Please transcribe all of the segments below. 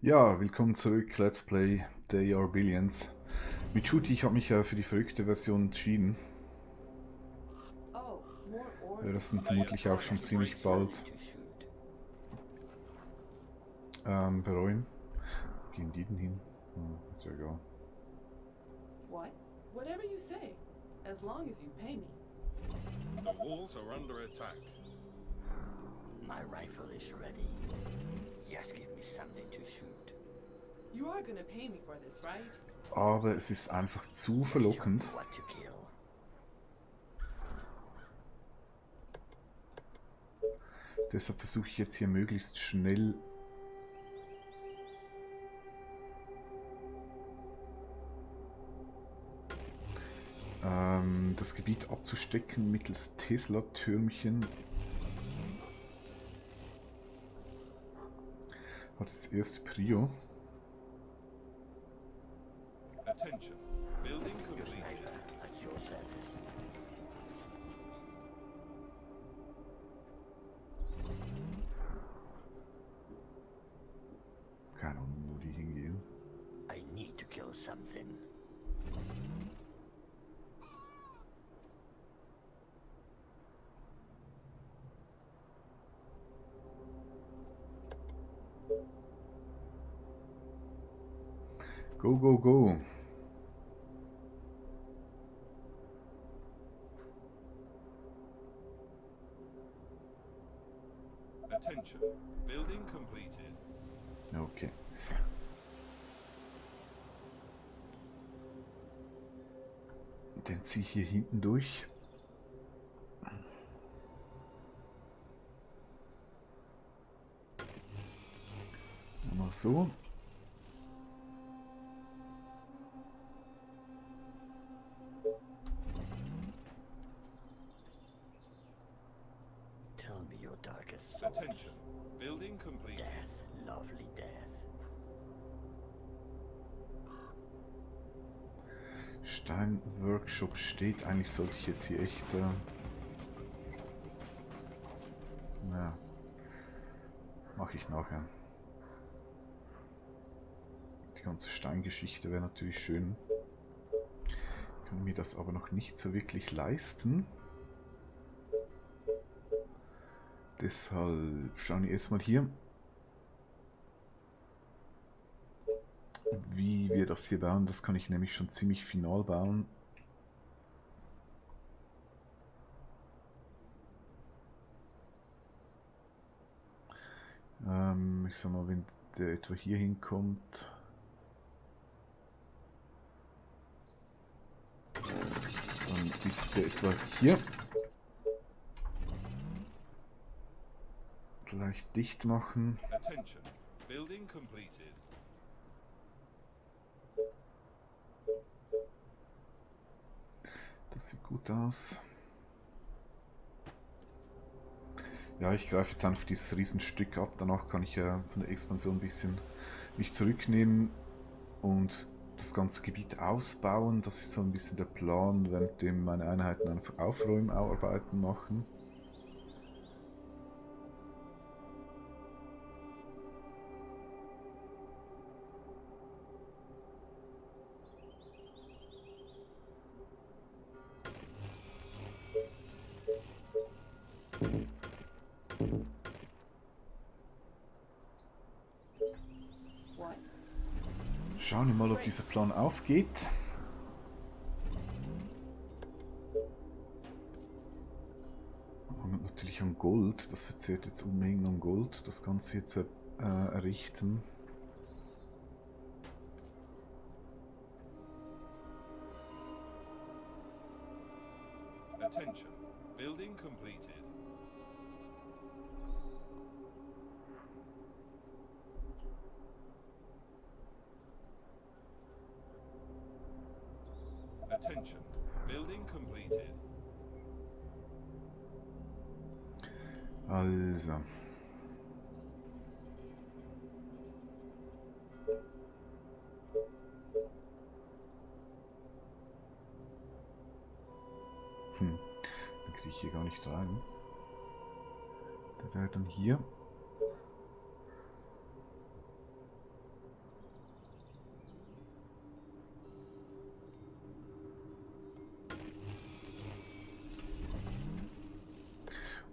Ja, willkommen zurück, Let's Play They Are Billions. Mit Shooty, ich habe mich ja für die verrückte Version entschieden. Oh, more Werde das orders. dann vermutlich auch schon ziemlich bald bereuen. Wo gehen die denn hin? Ist ja egal. What? Whatever you say, as long as you pay me. The walls are under attack. My rifle is ready. Just give me something to shoot. You are gonna pay me for this, right? Aber es ist einfach zu Just show me verlockend. what to kill. Deshalb versuche ich jetzt hier möglichst schnell das Gebiet abzustecken mittels Tesla-Türmchen. Hat das erste Prio. Attention. Building Your completed. sniper at your service. Keine Ahnung, wo die hingehen. I need to kill something. Go, go, go. Attention. Building completed. Okay. Den ziehe ich hier hinten durch. Mal so. Tell me your darkest Attention. Building completed. death, lovely death. Stein-Workshop steht. Eigentlich sollte ich jetzt hier echt... na, mache ich nachher. Die ganze Steingeschichte wäre natürlich schön. Kann mir das aber noch nicht so wirklich leisten. Deshalb schauen wir erstmal hier, wie wir das hier bauen. Das kann ich nämlich schon ziemlich final bauen. Ich sag mal, wenn der etwa hier hinkommt, dann ist der etwa hier. Gleich dicht machen. Attention. Building completed. Das sieht gut aus. Ja, ich greife jetzt einfach dieses Riesenstück ab. Danach kann ich ja von der Expansion ein bisschen mich zurücknehmen und das ganze Gebiet ausbauen. Das ist so ein bisschen der Plan, währenddem meine Einheiten einfach Aufräumarbeiten machen. What? Schauen wir mal, ob dieser Plan aufgeht. Und natürlich an Gold. Das verzehrt jetzt Unmengen an Gold. Das Ganze jetzt errichten. Attention. Building completed. Attention. Building completed. Also. Dann kriege ich hier gar nicht rein. Der wäre dann hier.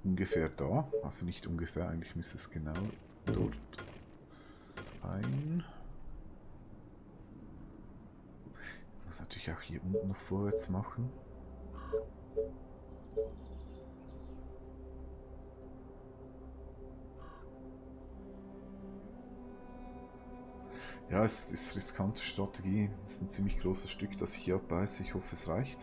ungefähr da. Also nicht ungefähr, eigentlich müsste es genau dort sein. Ich muss natürlich auch hier unten noch vorwärts machen. Ja, es ist riskante Strategie. Es ist ein ziemlich großes Stück, das ich hier abbeiße. Ich hoffe, es reicht.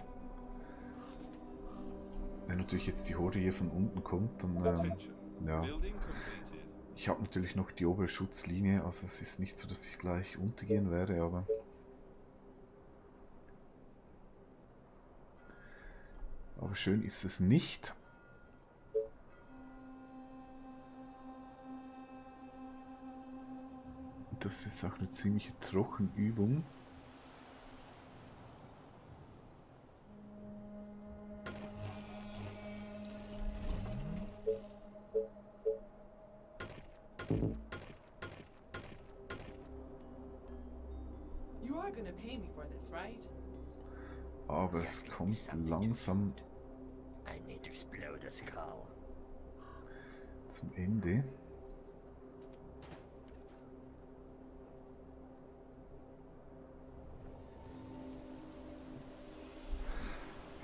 Wenn natürlich jetzt die Horde hier von unten kommt, dann Attention. ja. Building completed. Ich habe natürlich noch die obere Schutzlinie, also es ist nicht so, dass ich gleich untergehen werde, aber schön ist es nicht. Das ist auch eine ziemliche Trockenübung. You are gonna pay me for this, right? Aber es Just give me kommt something to langsam shoot. I need to explode a skull. zum Ende.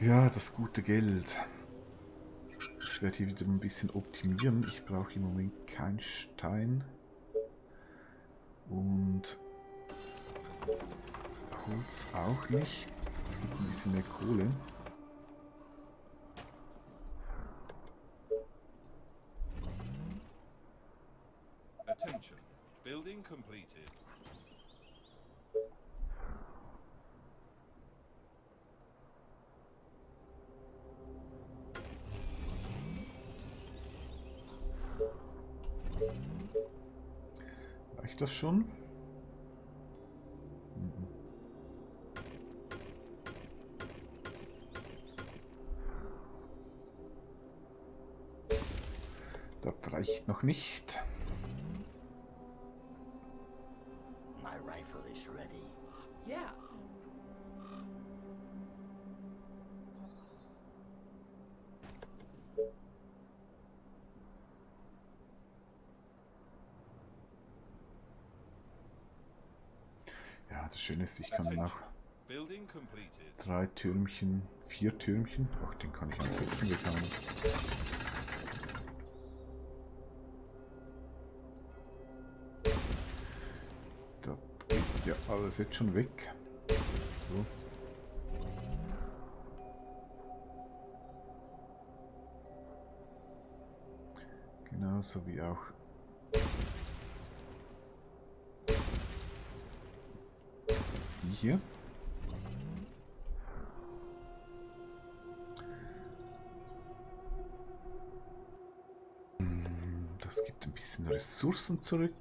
Ja, das gute Geld. Ich werde hier wieder ein bisschen optimieren. Ich brauche im Moment keinen Stein. Und Holz auch nicht. Das gibt ein bisschen mehr Kohle. Attention. Building completed. Reicht das schon? Das reicht noch nicht. My rifle is ready. Yeah. Ja, das Schöne ist, ich kann dann auch Building completed. 3 Türmchen, 4 Türmchen. Ach, den kann ich eigentlich jetzt schon weghauen. Das geht ja alles jetzt schon weg. So. Genauso wie auch die hier. Das gibt ein bisschen Ressourcen zurück.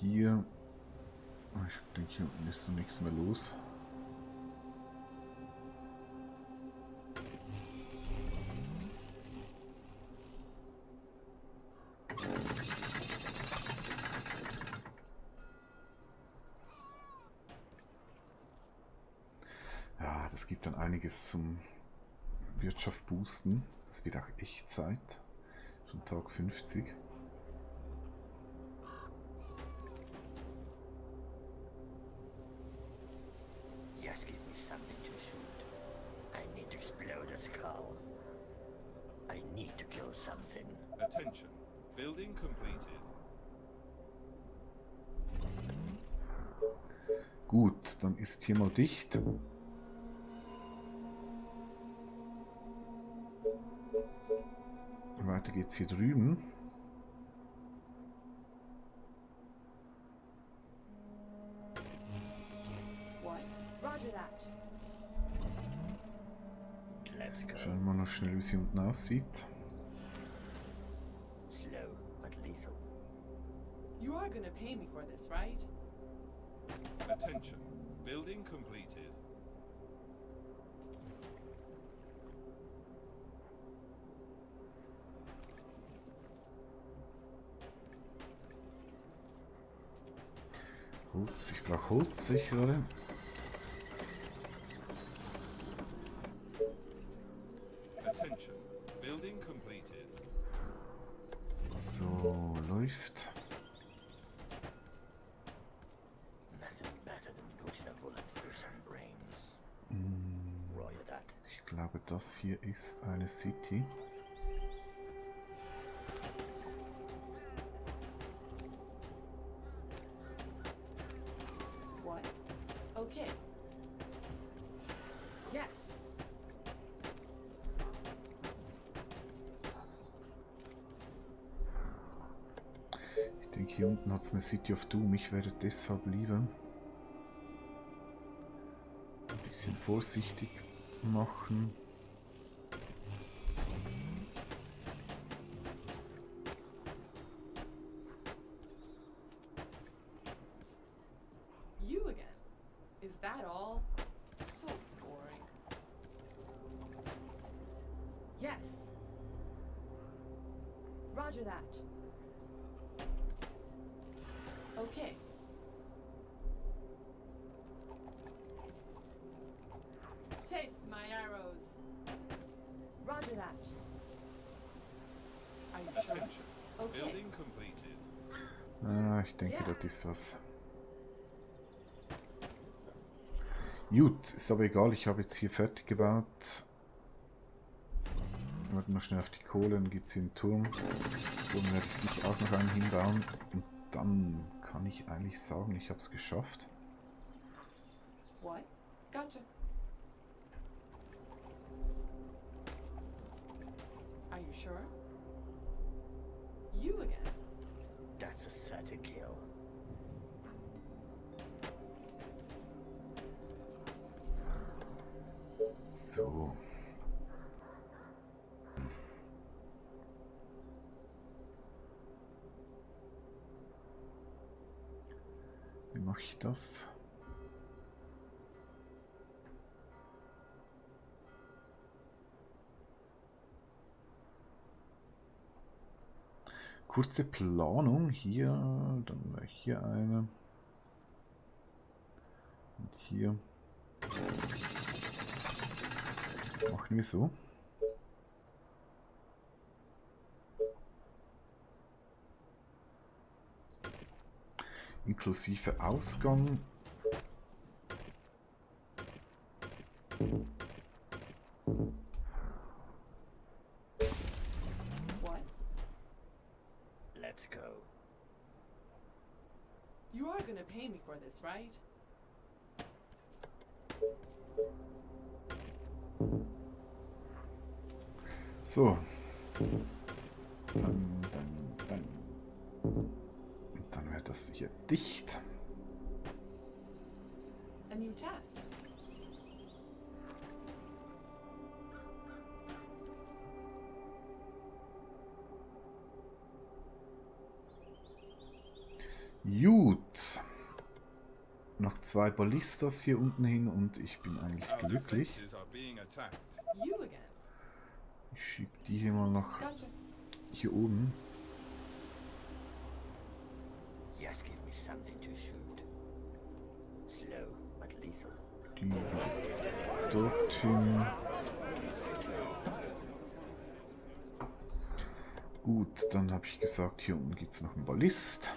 Hier, ich denke, hier unten ist noch nichts mehr los. Ja, das gibt dann einiges zum Wirtschaft boosten. Das wird auch echt Zeit. Schon Tag 50. Just give me something to shoot. I need to explode a skull. I need to kill something. Attention. Building completed. Gut, dann ist hier mal dicht. Weiter geht's hier drüben. What? Roger that. Let's go. Schauen wir mal noch schnell, wie es hier unten aussieht. Slow but lethal. You are gonna pay me for this, right? Attention. Building completed. Holz, ich brauche Holz, sehe ich gerade. Attention. Building completed. So, läuft. Nothing better than putting a bullet through some brains. Roger that. Ich glaube, das hier ist eine City. What? Okay. Yes. Ich denke, hier unten hat es eine City of Doom. Ich werde deshalb lieber ein bisschen vorsichtig machen. You again. Is that all? So boring. Yes. Roger that. Okay. Taste my arrows. Roger that. Are you sure? Attention. Okay. Building completed. Ich denke, Ja. das ist was. Gut, ist aber egal. Ich habe jetzt hier fertig gebaut. Warte mal schnell auf die Kohle, dann gibt es hier einen Turm. Turm werde ich sicher auch noch einen hinbauen. Und dann kann ich eigentlich sagen, ich habe es geschafft. What? Gotcha. Are you sure? You again. That's a certain kill. So. Wie mache ich das? Kurze Planung. Hier, dann wäre hier eine. Und hier. Machen wir so. Inklusive Ausgang. What? Let's go. You are gonna pay me for this, right? So. Dann. Und dann wäre das hier dicht. A new task. Gut. Noch 2 Ballistas hier unten hin und ich bin eigentlich Our glücklich. defenses are being attacked. You again. Ich schiebe die hier mal noch Gotcha. hier oben. Just give me something to shoot. Slow but lethal. Die dorthin. Gut, dann habe ich gesagt, hier unten gibt es noch einen Ballist.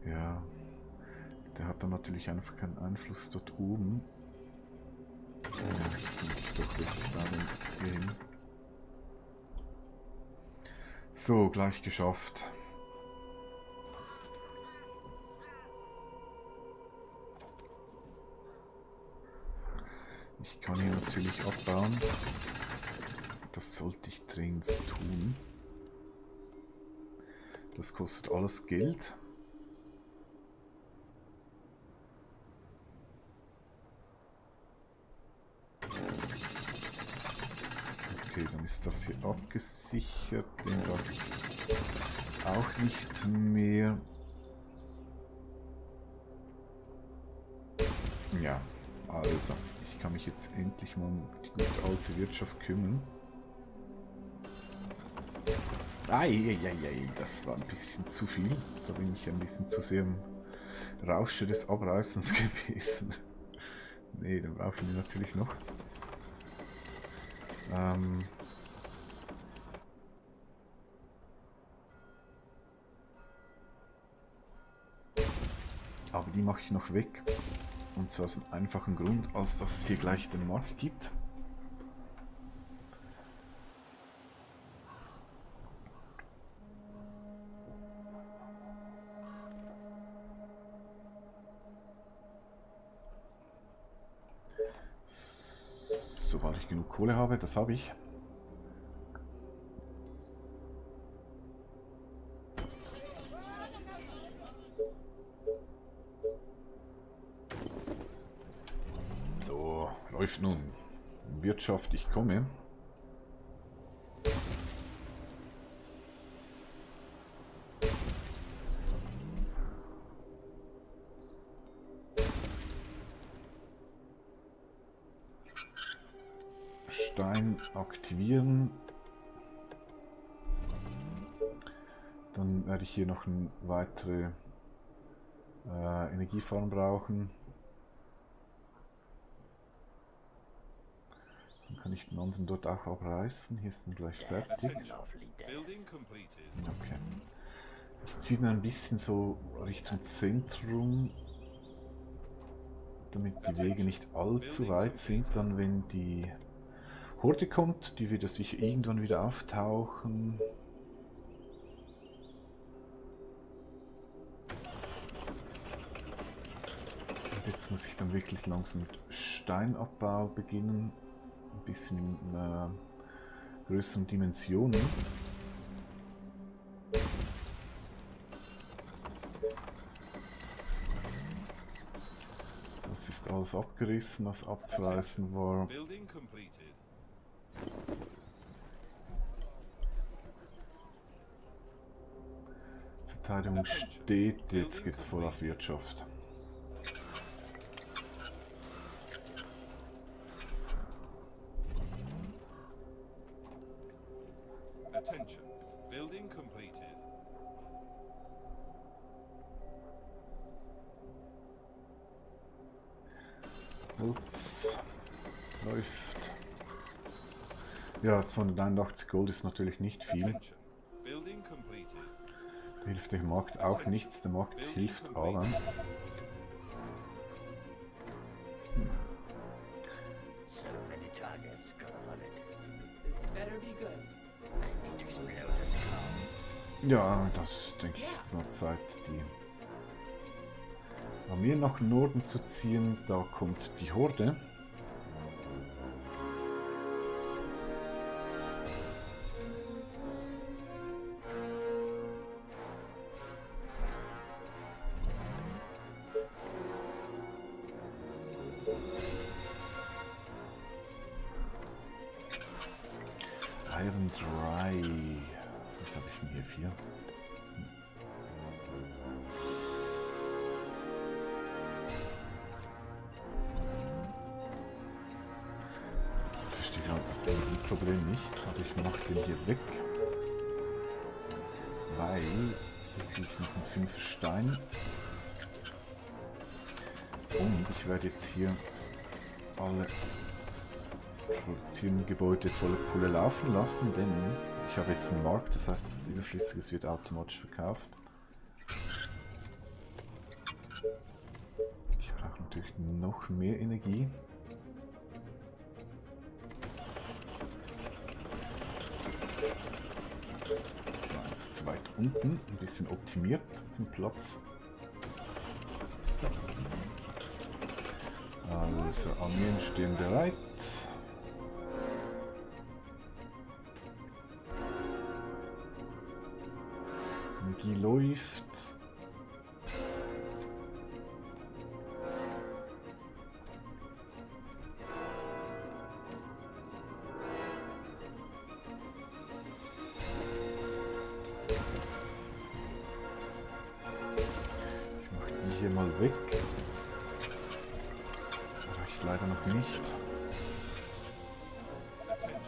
Ja, der hat dann natürlich einfach keinen Einfluss dort oben. Ja, das finde ich doch besser da dann hier hin. So, gleich geschafft. Ich kann hier natürlich abbauen. Das sollte ich dringend tun. Das kostet alles Geld. Dann ist das hier abgesichert. Den darf ich auch nicht mehr. Ja, also, ich kann mich jetzt endlich mal um die gute alte Wirtschaft kümmern. Eieiei, das war ein bisschen zu viel. Da bin ich ein bisschen zu sehr im Rausche des Abreißens gewesen. Nee, dann brauchen wir natürlich noch. Aber die mache ich noch weg. Und zwar aus einem einfachen Grund, als dass es hier gleich den Markt gibt. Sobald ich genug Kohle habe, das habe ich. So, läuft nun. Wirtschaft, ich komme. Stein aktivieren. Dann werde ich hier noch eine weitere Energiefarm brauchen. Dann kann ich den anderen dort auch abreißen. Hier ist dann gleich fertig. Lovely day. Building completed. Okay. Ich ziehe dann ein bisschen so Richtung Zentrum, damit die Wege nicht allzu weit sind, dann wenn die Horde kommt, die wird sicher irgendwann wieder auftauchen. Und jetzt muss ich dann wirklich langsam mit Steinabbau beginnen, ein bisschen in größeren Dimensionen. Das ist alles abgerissen, was abzureißen war. Building completed. Verteidigung steht, jetzt geht's voll auf Wirtschaft. Attention. Building completed. Holz läuft. Ja, 281 Gold ist natürlich nicht viel. Attention. Building completed. Da hilft der Markt auch nichts, der Markt hilft aber. So many targets, gonna love it. This better be good. I need to explode this car. Ja, das denke ich ist mal Zeit, die Armee nach Norden zu ziehen. Da kommt die Horde. Iron Dry. Was habe ich denn hier? 4? Ich verstehe gerade das Energieproblem nicht, aber ich mache den hier weg. Weil hier kriege ich noch einen 5 Stein. Und ich werde jetzt hier alle produzierenden Gebäude volle Pulle laufen lassen, denn ich habe jetzt einen Markt, das heißt, das Überflüssiges wird automatisch verkauft. Ich brauche natürlich noch mehr Energie. War jetzt zu weit unten, ein bisschen optimiert vom Platz. So. Also, Armeen stehen bereit. Energie läuft. mal weg. Reicht leider noch nicht. Attention.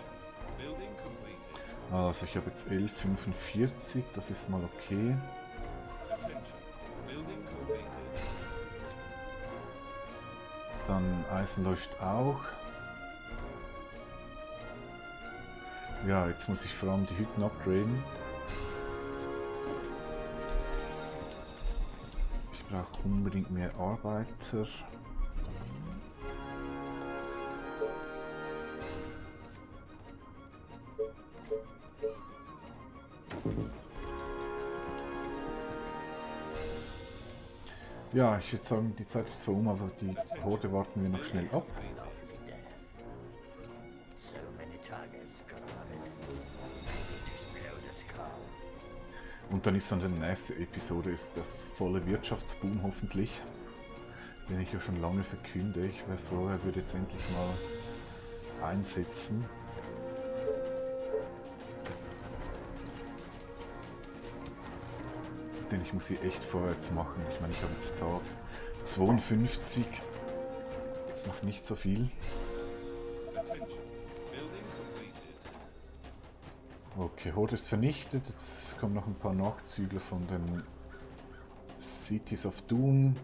Building completed. Also ich habe jetzt 11,45, das ist mal okay. Attention. Building completed. Dann Eisen läuft auch. Ja, jetzt muss ich vor allem die Hütten upgraden. Ich brauche unbedingt mehr Arbeiter. Ja, ich würde sagen, die Zeit ist zwar um, aber die Horde warten wir noch schnell ab. Awfully death. So many targets corrupted. Explode us, Carl. Und dann ist dann die nächste Episode ist der volle Wirtschaftsboom hoffentlich, den ich ja schon lange verkünde. Ich wäre froh, er würde jetzt endlich mal einsetzen. Denn ich muss hier echt vorwärts machen. Ich meine, ich habe jetzt Tag 52, jetzt noch nicht so viel. Attention. Building completed. Okay, Horde ist vernichtet. Jetzt kommen noch ein paar Nachzügler von den Cities of Doom.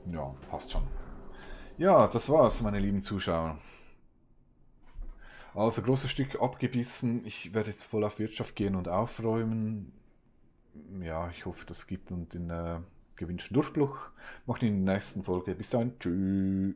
Ja, passt schon. Ja, das war's, meine lieben Zuschauer. Also großes Stück abgebissen. Ich werde jetzt voll auf Wirtschaft gehen und aufräumen. Ja, ich hoffe, das gibt uns den gewünschten Durchbruch. Macht in der nächsten Folge. Bis dann. Tschüss.